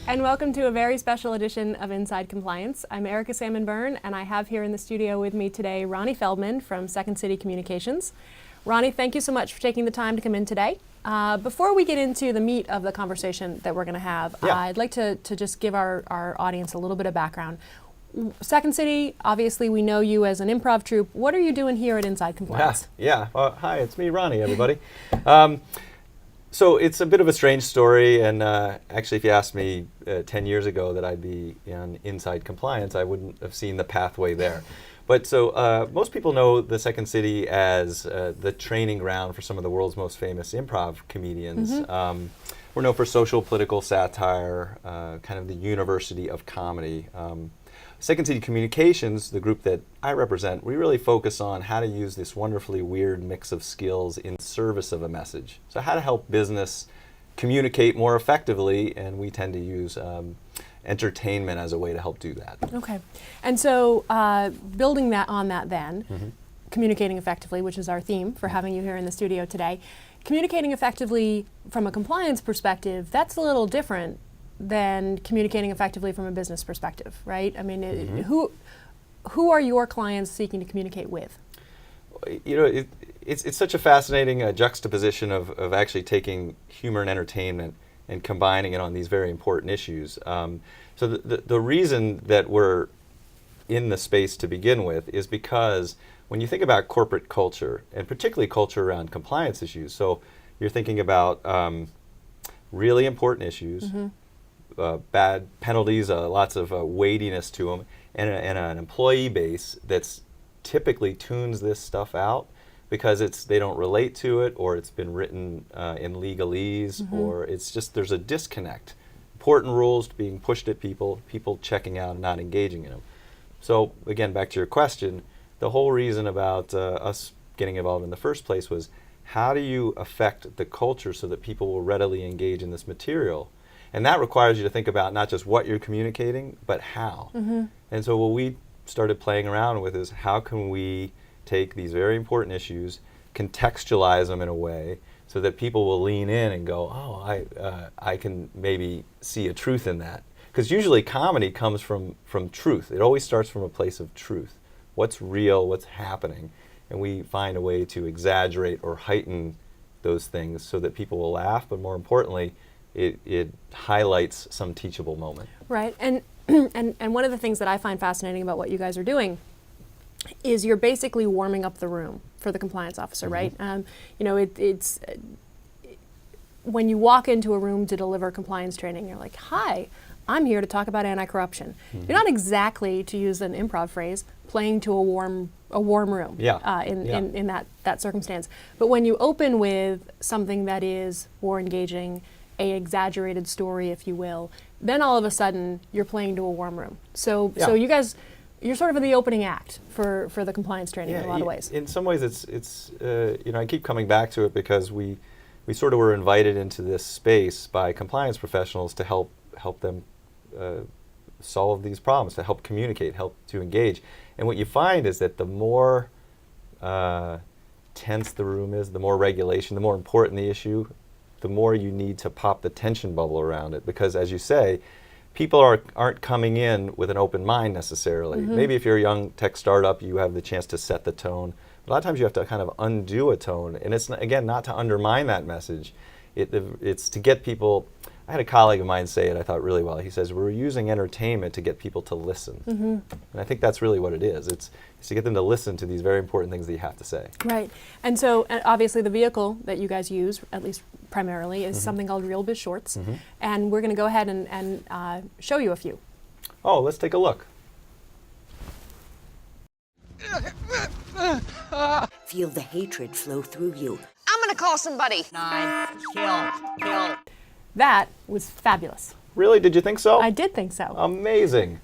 And welcome to a very special edition of Inside Compliance. I'm Erica Salmon Byrne, and I have here in the studio with me today Ronnie Feldman from Second City Communications. Ronnie, thank you so much for taking the time to come in today. Before we get into the meat of the conversation that we're going to have, I'd like to just give our audience a little bit of background. Second City, obviously we know you as an improv troupe. What are you doing here at Inside Compliance? Hi, it's me, Ronnie, everybody. So it's a bit of a strange story, and actually if you asked me 10 years ago that I'd be in Inside Compliance, I wouldn't have seen the pathway there. But so most people know the Second City as the training ground for some of the world's most famous improv comedians. We're known for social, political satire, kind of the university of comedy. Second City Communications, the group that I represent, we really focus on how to use this wonderfully weird mix of skills in service of a message. So how to help business communicate more effectively, and we tend to use entertainment as a way to help do that. Okay. And so building that on that then, communicating effectively, which is our theme for having you here in the studio today, communicating effectively from a compliance perspective, that's a little different than communicating effectively from a business perspective, right? I mean, who are your clients seeking to communicate with? You know, it's such a fascinating juxtaposition of actually taking humor and entertainment and combining it on these very important issues. So the reason that we're in the space to begin with is because when you think about corporate culture, and particularly culture around compliance issues, so you're thinking about really important issues, bad penalties, lots of weightiness to them, and an employee base that's typically tunes this stuff out because they don't relate to it, or it's been written in legalese, or it's just there's a disconnect. Important rules being pushed at people checking out and not engaging in them. So again, back to your question, the whole reason about us getting involved in the first place was how do you affect the culture so that people will readily engage in this material? And that requires you to think about not just what you're communicating, but how. And so what we started playing around with is how can we take these very important issues, contextualize them in a way so that people will lean in and go, oh, I can maybe see a truth in that. Because usually comedy comes from truth. It always starts from a place of truth. What's real, what's happening. And we find a way to exaggerate or heighten those things so that people will laugh, but more importantly, it highlights some teachable moment. Right, and one of the things that I find fascinating about what you guys are doing is you're basically warming up the room for the compliance officer, right? You know, it's when you walk into a room to deliver compliance training, you're like, hi, I'm here to talk about anti-corruption. You're not exactly, to use an improv phrase, playing to a warm room in that circumstance. But when you open with something that is more engaging, a exaggerated story, if you will, then all of a sudden you're playing to a warm room. So you guys, you're sort of the opening act for the compliance training in a lot of ways. In some ways, it's you know, I keep coming back to it because we sort of were invited into this space by compliance professionals to help them solve these problems, to help communicate, help to engage. And what you find is that the more tense the room is, the more regulation, the more important the issue, the more you need to pop the tension bubble around it. Because as you say, people aren't coming in with an open mind necessarily. Maybe if you're a young tech startup, you have the chance to set the tone. A lot of times you have to kind of undo a tone. And it's, again, not to undermine that message. It's to get people. I had a colleague of mine say it, I thought really well. He says, we're using entertainment to get people to listen. And I think that's really what it is. It's to get them to listen to these very important things that you have to say. Right. And so obviously the vehicle that you guys use, at least primarily, is something called RealBiz Shorts. And we're going to go ahead and show you a few. Oh, let's take a look. Feel the hatred flow through you. I'm gonna call somebody. 9, kill. That was fabulous. Really? Did you think so? I did think so. Amazing.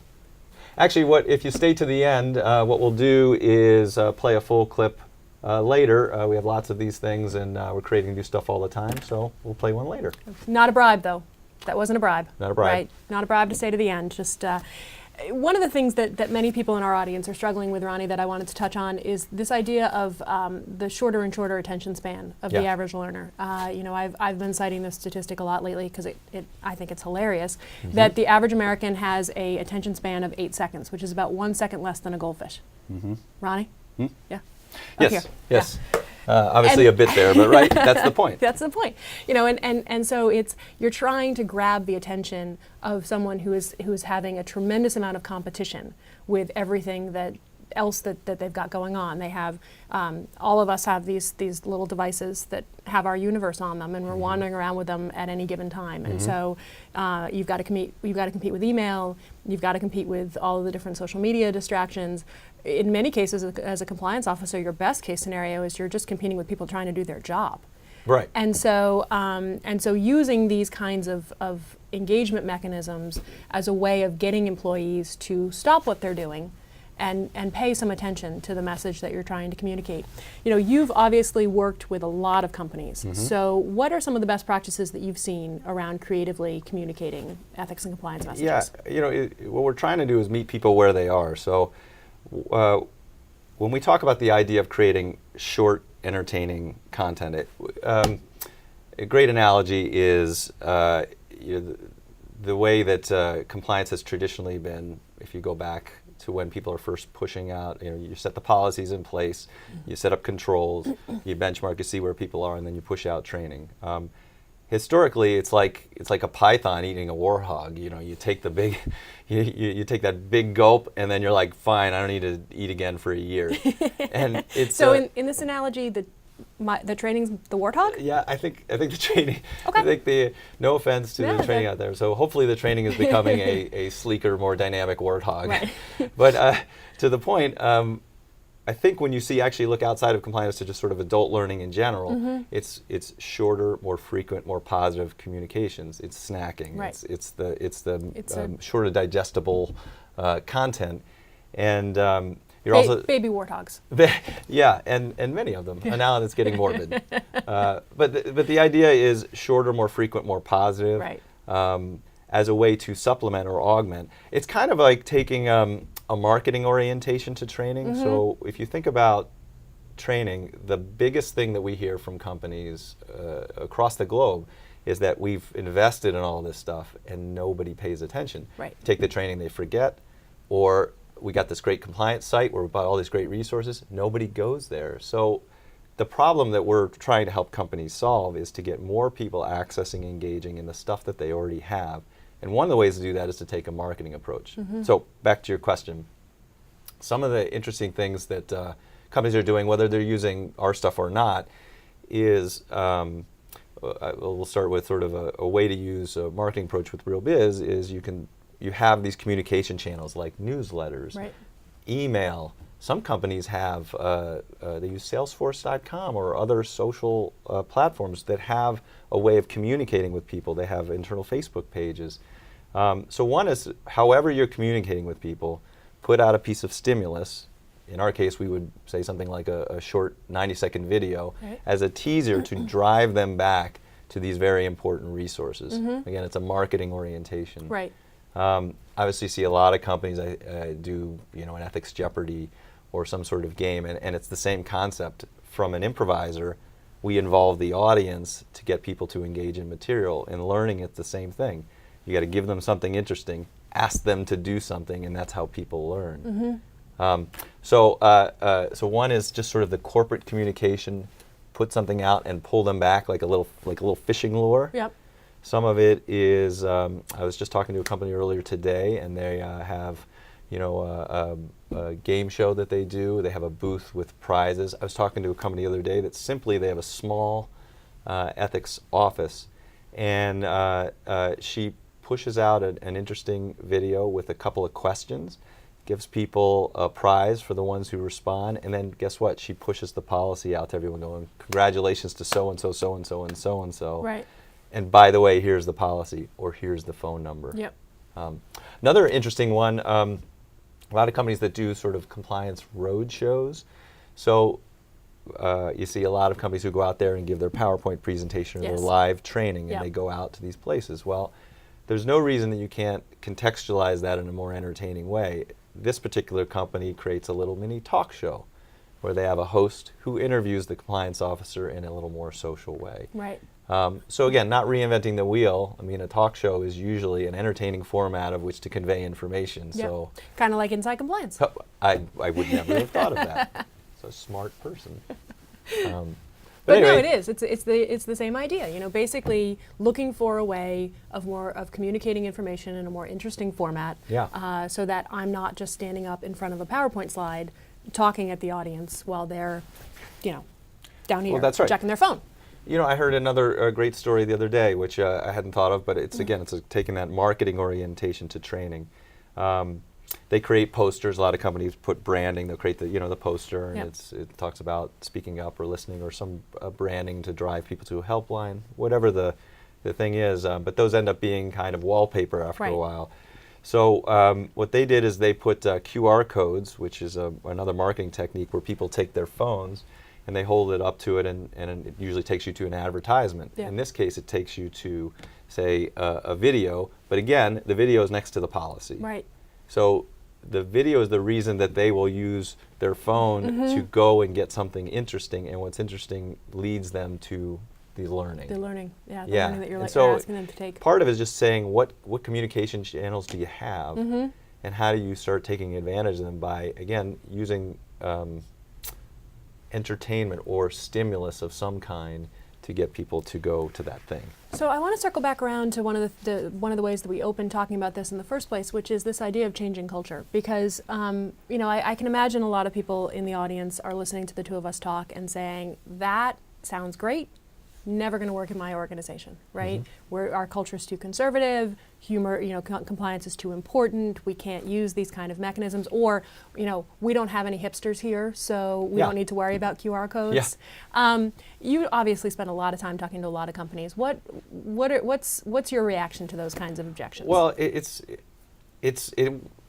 Actually, if you stay to the end, what we'll do is play a full clip later. We have lots of these things, and we're creating new stuff all the time, so we'll play one later. Not a bribe, though. That wasn't a bribe. Not a bribe. Right? Not a bribe to stay to the end. Just One of the things that many people in our audience are struggling with, Ronnie, that I wanted to touch on is this idea of the shorter and shorter attention span of the average learner. I've been citing this statistic a lot lately because I think it's hilarious, that the average American has a attention span of 8 seconds, which is about 1 second less than a goldfish. Ronnie? Yeah? Yes, yes. Obviously a bit there, but right, that's the point. That's the point. And so you're trying to grab the attention of someone who is having a tremendous amount of competition with everything else that they've got going on. They have, all of us have these little devices that have our universe on them, and we're wandering around with them at any given time. And so you've got to compete with email, you've got to compete with all of the different social media distractions. In many cases, as a compliance officer, your best case scenario is you're just competing with people trying to do their job. Right. And so using these kinds of engagement mechanisms as a way of getting employees to stop what they're doing and pay some attention to the message that you're trying to communicate. You've obviously worked with a lot of companies. So what are some of the best practices that you've seen around creatively communicating ethics and compliance messages? Yeah, what we're trying to do is meet people where they are. So when we talk about the idea of creating short, entertaining content, a great analogy is the way that compliance has traditionally been. If you go back to when people are first pushing out, you set the policies in place, you set up controls, you benchmark, you see where people are, and then you push out training. Historically, it's like a python eating a warthog. You take the big, you take that big gulp, and then you're like, fine, I don't need to eat again for a year. And it's so in this analogy, the training's the warthog? Yeah, I think the training. Okay. I think no offense to the training out there. So hopefully the training is becoming a sleeker, more dynamic warthog. Right. But to the point. I think when you look outside of compliance to just sort of adult learning in general, it's shorter, more frequent, more positive communications. It's snacking. Right. It's the shorter digestible content, and you're also baby warthogs. Yeah, and many of them. And now it's getting morbid. But the idea is shorter, more frequent, more positive. Right. As a way to supplement or augment. It's kind of like taking a marketing orientation to training. So if you think about training, the biggest thing that we hear from companies across the globe is that we've invested in all this stuff and nobody pays attention. Right. Take the training, they forget, or we got this great compliance site where we buy all these great resources, nobody goes there. So the problem that we're trying to help companies solve is to get more people accessing, engaging in the stuff that they already have. And one of the ways to do that is to take a marketing approach. So back to your question, some of the interesting things that companies are doing, whether they're using our stuff or not, is we'll start with sort of a way to use a marketing approach with RealBiz is you have these communication channels like newsletters, Right. email. Some companies have, they use Salesforce.com or other social platforms that have a way of communicating with people. They have internal Facebook pages. So one is, however you're communicating with people, put out a piece of stimulus. In our case, we would say something like a short 90-second video Right. as a teaser to drive them back to these very important resources. Again, it's a marketing orientation. Right. Obviously, see a lot of companies do an ethics Jeopardy or some sort of game, and it's the same concept. From an improviser, we involve the audience to get people to engage in material. In learning, it's the same thing. You got to give them something interesting, ask them to do something, and that's how people learn. So one is just sort of the corporate communication, put something out and pull them back like a little fishing lure. Yep. Some of it is, I was just talking to a company earlier today, and they have, a game show that they do. They have a booth with prizes. I was talking to a company the other day that simply they have a small ethics office, and she pushes out an interesting video with a couple of questions, gives people a prize for the ones who respond, and then guess what? She pushes the policy out to everyone going, congratulations to so-and-so, so-and-so, and so-and-so. Right. And by the way, here's the policy, or here's the phone number. Yep. Another interesting one, a lot of companies that do sort of compliance road shows. So you see a lot of companies who go out there and give their PowerPoint presentation or Yes. their live training, and Yep. they go out to these places. Well, there's no reason that you can't contextualize that in a more entertaining way. This particular company creates a little mini talk show where they have a host who interviews the compliance officer in a little more social way. Right. So again, not reinventing the wheel. I mean, a talk show is usually an entertaining format of which to convey information. Yep. So Kind of like Inside Compliance. I would never have thought of that. It's a smart person. But anyway, no, it is. It's the same idea. You know, basically looking for a way of communicating information in a more interesting format. Yeah. So that I'm not just standing up in front of a PowerPoint slide, talking at the audience while they're, down here that's right. checking their phone. I heard another great story the other day, which I hadn't thought of, but it's taking that marketing orientation to training. They create posters. A lot of companies put branding. They'll create the poster, and Yep. it talks about speaking up or listening or some branding to drive people to a helpline, whatever the thing is. But those end up being kind of wallpaper after Right. a while. So what they did is they put QR codes, which is another marketing technique where people take their phones and they hold it up to it, and it usually takes you to an advertisement. Yeah. In this case, it takes you to, say, a video. But again, the video is next to the policy. Right. So the video is the reason that they will use their phone Mm-hmm. to go and get something interesting, and what's interesting leads them to the learning. The learning. Yeah. The Yeah. learning that you're And like so asking them to take. Part of it is just saying what communication channels do you have, Mm-hmm. and how do you start taking advantage of them by, again, using entertainment or stimulus of some kind to get people to go to that thing. So I want to circle back around to one of the ways that we opened talking about this in the first place, which is this idea of changing culture. Because I can imagine a lot of people in the audience are listening to the two of us talk and saying, that sounds great, never going to work in my organization, right? Mm-hmm. Our culture is too conservative, compliance is too important, we can't use these kind of mechanisms, or we don't have any hipsters here, so we Yeah. don't need to worry about QR codes. You obviously spend a lot of time talking to a lot of companies. What's your reaction to those kinds of objections? Well, it's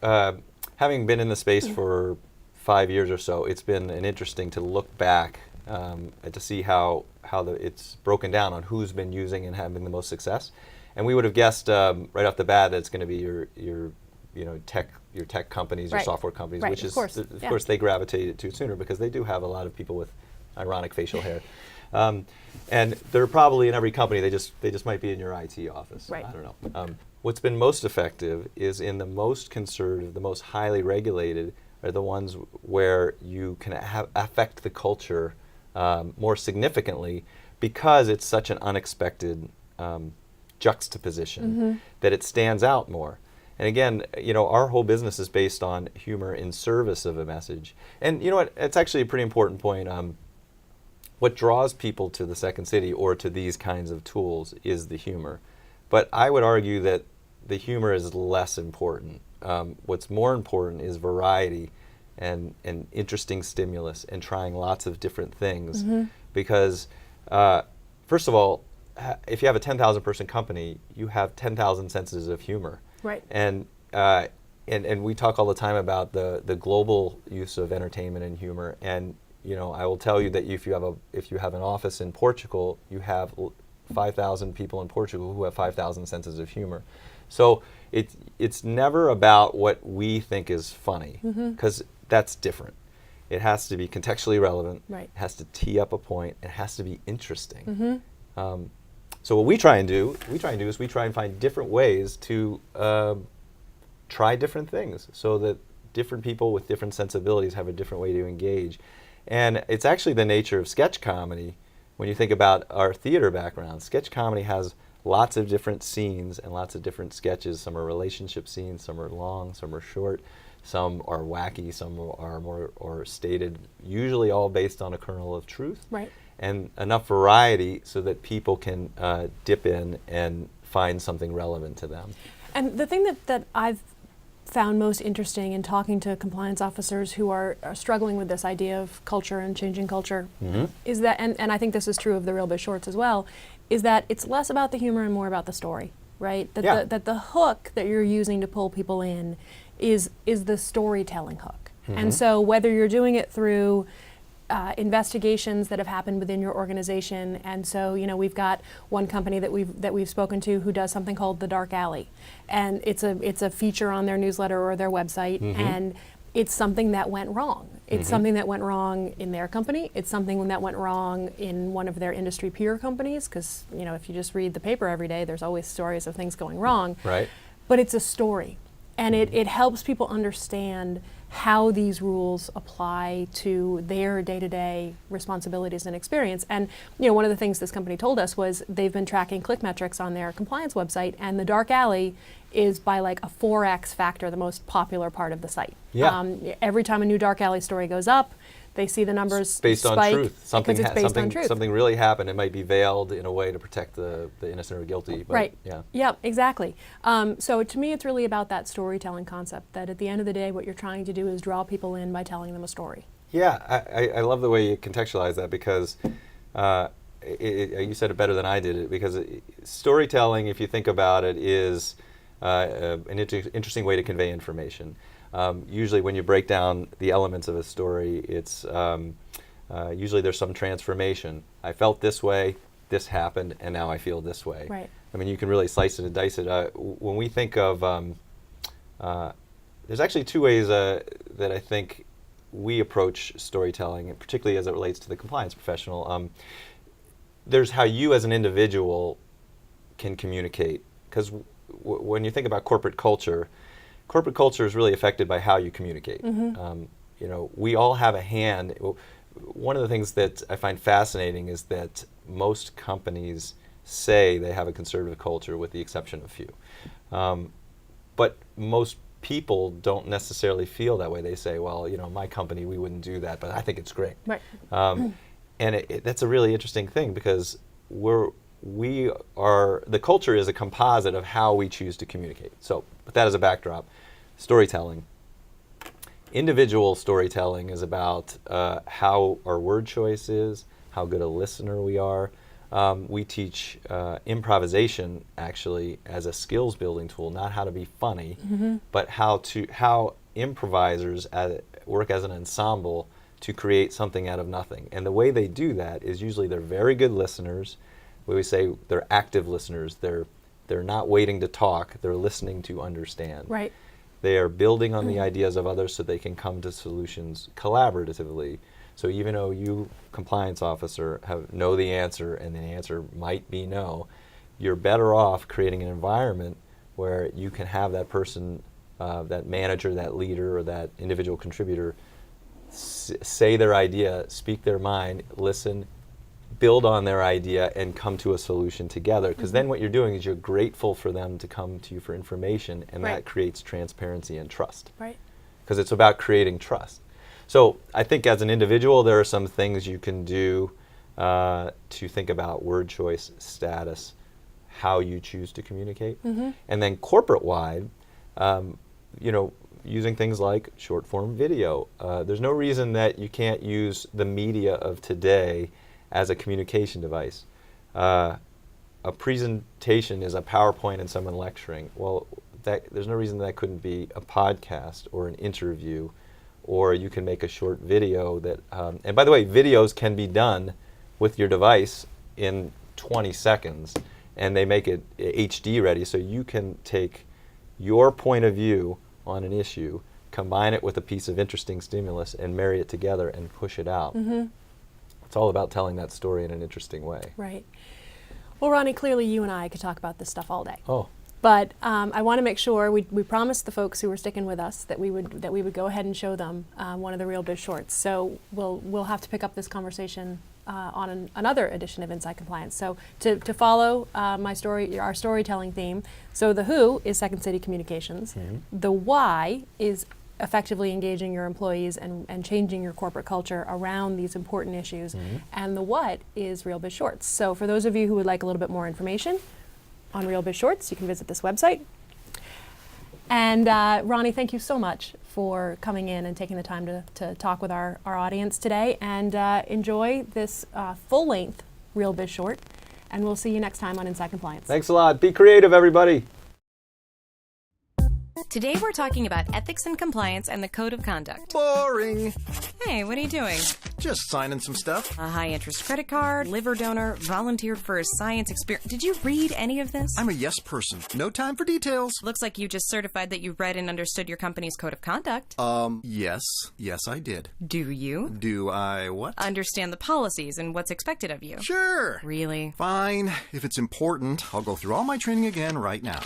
having been in the space for 5 years or so, it's been interesting to look back and to see how it's broken down on who's been using and having the most success. And we would have guessed right off the bat that it's going to be your tech companies, your Right. software companies, Right, which of is course, of yeah. course they gravitated to sooner because they do have a lot of people with ironic facial hair. And they're probably in every company. They just might be in your IT office. Right. I don't know. What's been most effective is in the most conservative, the most highly regulated, are the ones where you can affect the culture more significantly because it's such an unexpected juxtaposition that it stands out more. And again, our whole business is based on humor in service of a message. And you know what? It's actually a pretty important point. What draws people to the Second City or to these kinds of tools is the humor. But I would argue that the humor is less important. What's more important is variety and interesting stimulus and trying lots of different things. Because, first of all, if you have a 10,000 person company, you have 10,000 senses of humor. Right. And we talk all the time about the global use of entertainment and humor. And I will tell you that if you have an office in Portugal, you have 5,000 people in Portugal who have 5,000 senses of humor. So it's never about what we think is funny, because that's different. It has to be contextually relevant. Right. It has to tee up a point. It has to be interesting. So what we try and do is we try and find different ways to try different things so that different people with different sensibilities have a different way to engage. And it's actually the nature of sketch comedy. When you think about our theater background, sketch comedy has lots of different scenes and lots of different sketches. Some are relationship scenes, some are long, some are short, some are wacky, some are more or stated, usually all based on a kernel of truth. Right. And enough variety so that people can dip in and find something relevant to them. And the thing that I've found most interesting in talking to compliance officers who are struggling with this idea of culture and changing culture is that, and I think this is true of the RealBiz shorts as well, is that it's less about the humor and more about the story, right? That the hook that you're using to pull people in is the storytelling hook. And so whether you're doing it through investigations that have happened within your organization. And so, you know, we've got one company that we've spoken to who does something called the Dark Alley, and it's a feature on their newsletter or their website, and it's something that went wrong. It's something that went wrong in their company. It's something that went wrong in one of their industry peer companies, because, you know, if you just read the paper every day, there's always stories of things going wrong. Right. But it's a story, and it helps people understand how these rules apply to their day-to-day responsibilities and experience. And, you know, one of the things this company told us was they've been tracking click metrics on their compliance website, and the Dark Alley is by like a 4x factor the most popular part of the site. Yeah. Every time a new Dark Alley story goes up, they see the numbers based on spike truth. because it's based on truth. Something really happened. It might be veiled in a way to protect the innocent or guilty. But Right. Yeah. Yeah, exactly. So to me, it's really about that storytelling concept, that at the end of the day, what you're trying to do is draw people in by telling them a story. Yeah, I love the way you contextualize that, because you said it better than I did it, because storytelling, if you think about it, is an interesting way to convey information. Usually when you break down the elements of a story, it's usually there's some transformation. I felt this way, this happened, and now I feel this way. Right. I mean, you can really slice it and dice it. When we think of, there's actually two ways that I think we approach storytelling, and particularly as it relates to the compliance professional. There's how you as an individual can communicate, because when you think about corporate culture is really affected by how you communicate. You know, we all have a hand. One of the things that I find fascinating is that most companies say they have a conservative culture, with the exception of a few. But most people don't necessarily feel that way. They say, well, you know, my company, we wouldn't do that, but I think it's great. Right. And that's a really interesting thing, because the culture is a composite of how we choose to communicate. So with that as a backdrop, storytelling. Individual storytelling is about how our word choice is, how good a listener we are. We teach improvisation, actually, as a skills building tool, not how to be funny, but how improvisers work as an ensemble to create something out of nothing. And the way they do that is usually they're very good listeners. We always say they're active listeners. They're not waiting to talk, they're listening to understand. Right. They are building on the ideas of others so they can come to solutions collaboratively. So even though you, compliance officer, know the answer, and the answer might be no, you're better off creating an environment where you can have that person, that manager, that leader, or that individual contributor say their idea, speak their mind, listen, build on their idea, and come to a solution together. Because then what you're doing is you're grateful for them to come to you for information, and that creates transparency and trust. Right. Because it's about creating trust. So I think as an individual, there are some things you can do to think about word choice, status, how you choose to communicate. And then corporate-wide, you know, using things like short-form video. There's no reason that you can't use the media of today as a communication device. A presentation is a PowerPoint and someone lecturing. Well, there's no reason that couldn't be a podcast or an interview, or you can make a short video that, and by the way, videos can be done with your device in 20 seconds, and they make it HD ready, so you can take your point of view on an issue, combine it with a piece of interesting stimulus, and marry it together and push it out. It's all about telling that story in an interesting way. Right. Well, Ronnie, clearly you and I could talk about this stuff all day. Oh. But I want to make sure we promised the folks who were sticking with us that we would go ahead and show them one of the RealBiz shorts. So we'll have to pick up this conversation on another edition of Inside Compliance. So to follow our storytelling theme. So the who is Second City Communications. The why is effectively engaging your employees and changing your corporate culture around these important issues. And the what is RealBiz Shorts. So for those of you who would like a little bit more information on RealBiz Shorts, you can visit this website. And Ronnie, thank you so much for coming in and taking the time to talk with our audience today. And enjoy this full-length RealBiz short. And we'll see you next time on Inside Compliance. Thanks a lot. Be creative, everybody. Today we're talking about ethics and compliance and the code of conduct. Boring. Hey, what are you doing? Just signing some stuff. A high-interest credit card, liver donor, volunteered for a science experiment. Did you read any of this? I'm a yes person. No time for details. Looks like you just certified that you read and understood your company's code of conduct. Yes. Yes, I did. Do you? Do I what? Understand the policies and what's expected of you. Sure. Really? Fine. If it's important, I'll go through all my training again right now.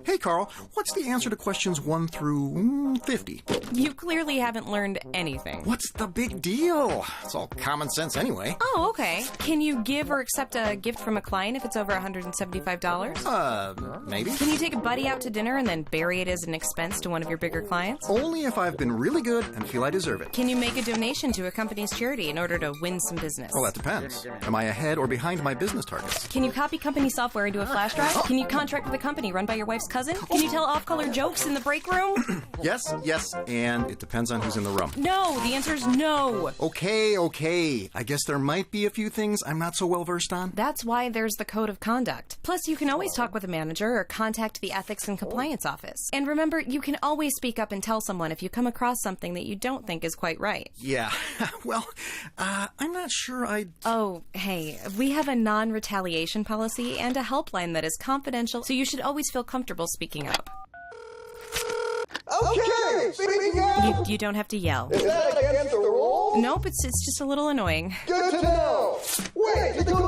Hey, Carl, what's the answer to questions 1 through 50? You clearly haven't learned anything. What's the big deal? It's all common sense anyway. Oh, okay. Can you give or accept a gift from a client if it's over $175? Maybe. Can you take a buddy out to dinner and then bury it as an expense to one of your bigger clients? Only if I've been really good and feel I deserve it. Can you make a donation to a company's charity in order to win some business? Well, that depends. Am I ahead or behind my business targets? Can you copy company software into a flash drive? Can you contract with a company run by your wife's cousin? Can you tell off-color jokes in the break room? Yes, and it depends on who's in the room. No, the answer is no. Okay. I guess there might be a few things I'm not so well versed on. That's why there's the code of conduct. Plus, you can always talk with a manager or contact the ethics and compliance office. And remember, you can always speak up and tell someone if you come across something that you don't think is quite right. Yeah, well, I'm not sure I'd... Oh, hey, we have a non-retaliation policy and a helpline that is confidential, so you should always feel comfortable speaking up. Okay, speaking up! You don't have to yell. Is that against the rules? Nope, it's just a little annoying. Good to know! Wait, you're doing